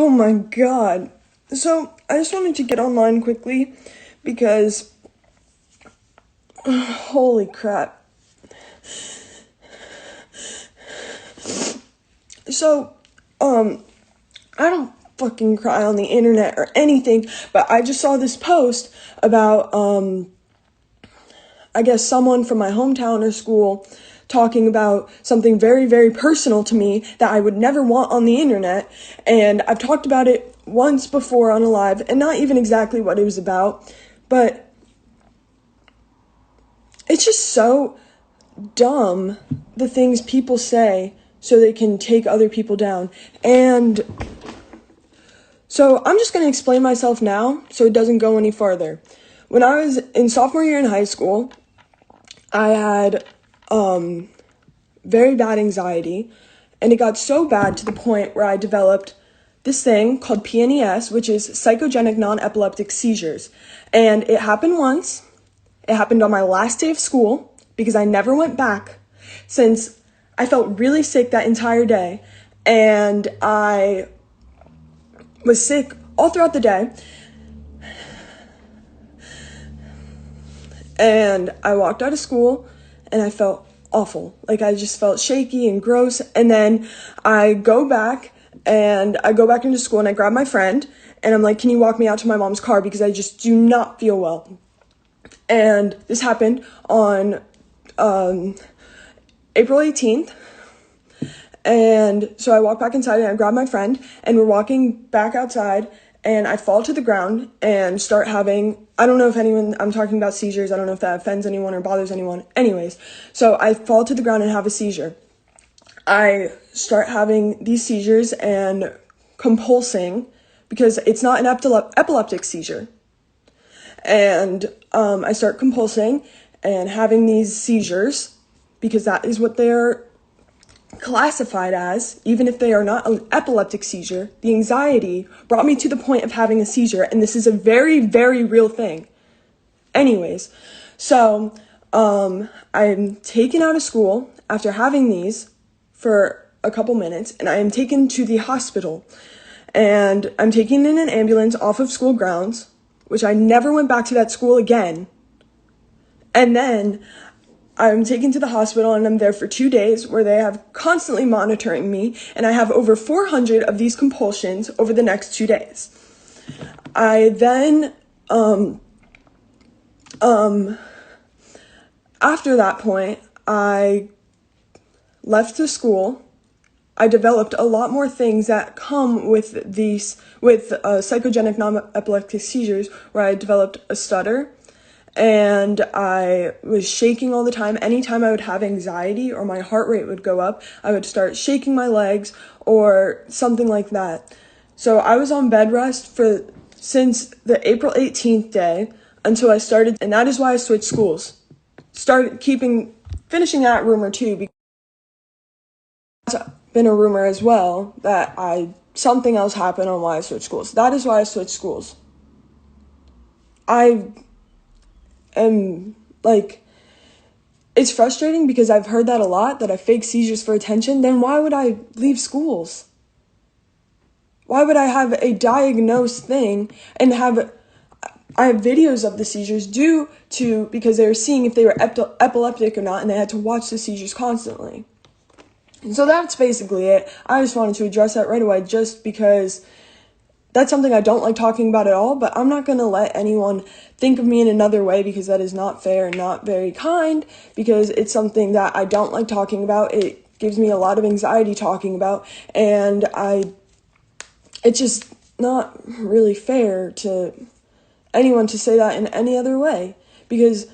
Oh my God. So I just wanted to get online quickly because holy crap. So, I don't fucking cry on the internet or anything, but I just saw this post about, I guess someone from my hometown or school talking about something very, very personal to me that I would never want on the internet. And I've talked about it once before on a live, and not even exactly what it was about, but it's just so dumb, the things people say so they can take other people down. And so I'm just going to explain myself now so it doesn't go any farther. When I was in sophomore year in high school, I had very bad anxiety, and it got so bad to the point where I developed this thing called PNES, which is psychogenic non-epileptic seizures. And it happened once. It happened on my last day of school because I never went back since I felt really sick that entire day, and I was sick all throughout the day. And I walked out of school and I felt awful. Like I just felt shaky and gross. And then I go back into school and I grab my friend and I'm like, can you walk me out to my mom's car because I just do not feel well. And this happened on April 18th. And so I walk back inside and I grab my friend and we're walking back outside and I fall to the ground and start having, I don't know if I'm talking about seizures. I don't know if that offends anyone or bothers anyone. Anyways, so I fall to the ground and have a seizure. I start having these seizures and compulsing because it's not an epileptic seizure. And I start compulsing and having these seizures because that is what they're classified as. Even if they are not an epileptic seizure, the anxiety brought me to the point of having a seizure, and this is a very, very real thing. Anyways, so I'm taken out of school after having these for a couple minutes, and I am taken to the hospital, and I'm taken in an ambulance off of school grounds, which I never went back to that school again. And then I'm taken to the hospital and I'm there for 2 days where they have constantly monitoring me, and I have over 400 of these compulsions over the next 2 days. I then, after that point, I left the school. I developed a lot more things that come with psychogenic non-epileptic seizures, where I developed a stutter. And I was shaking all the time. Anytime I would have anxiety or my heart rate would go up, I would start shaking my legs or something like that. So I was on bed rest since the April 18th day until I started, and that is why I switched schools. Finishing that rumor too, because it's been a rumor as well that something else happened on why I switched schools. That is why I switched schools. And it's frustrating because I've heard that a lot, that I fake seizures for attention. Then why would I leave schools? Why would I have a diagnosed thing and I have videos of the seizures because they were seeing if they were epileptic or not, and they had to watch the seizures constantly. And so that's basically it. I just wanted to address that right away just because that's something I don't like talking about at all, but I'm not going to let anyone think of me in another way because that is not fair and not very kind, because it's something that I don't like talking about. It gives me a lot of anxiety talking about, and it's just not really fair to anyone to say that in any other way, because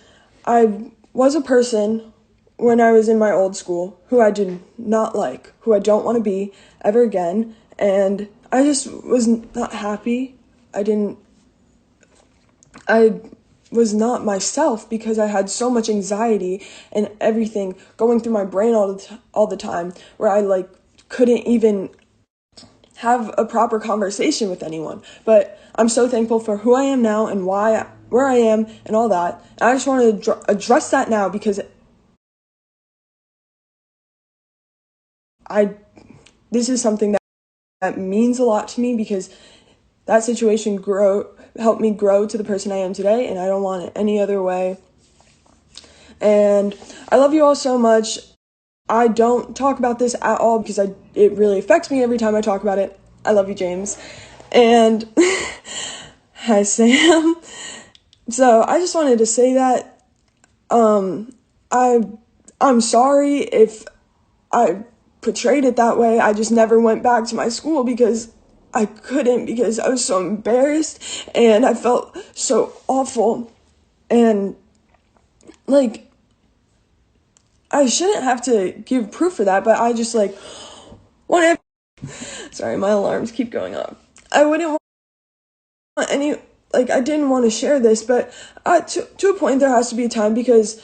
I was a person when I was in my old school who I did not like, who I don't want to be ever again, and I just was not happy. I was not myself because I had so much anxiety and everything going through my brain all the time, where I couldn't even have a proper conversation with anyone. But I'm so thankful for who I am now and where I am and all that. And I just wanted to address that now because this is something that that means a lot to me because that situation helped me grow to the person I am today, and I don't want it any other way. And I love you all so much. I don't talk about this at all because it really affects me every time I talk about it. I love you, James. And hi, Sam. So I just wanted to say that I'm sorry if I portrayed it that way. I just never went back to my school because I couldn't, because I was so embarrassed and I felt so awful. And like, I shouldn't have to give proof for that, but I just like want to. Sorry, my alarms keep going off. I wouldn't want any, like, I didn't want to share this, but to a point there has to be a time because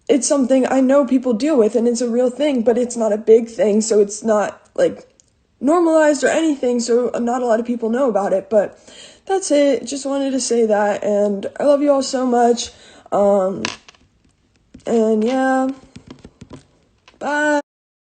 it's something I know people deal with and it's a real thing, but it's not a big thing, so it's not like normalized or anything, so not a lot of people know about it. But that's it. Just wanted to say that, and I love you all so much. And yeah, bye.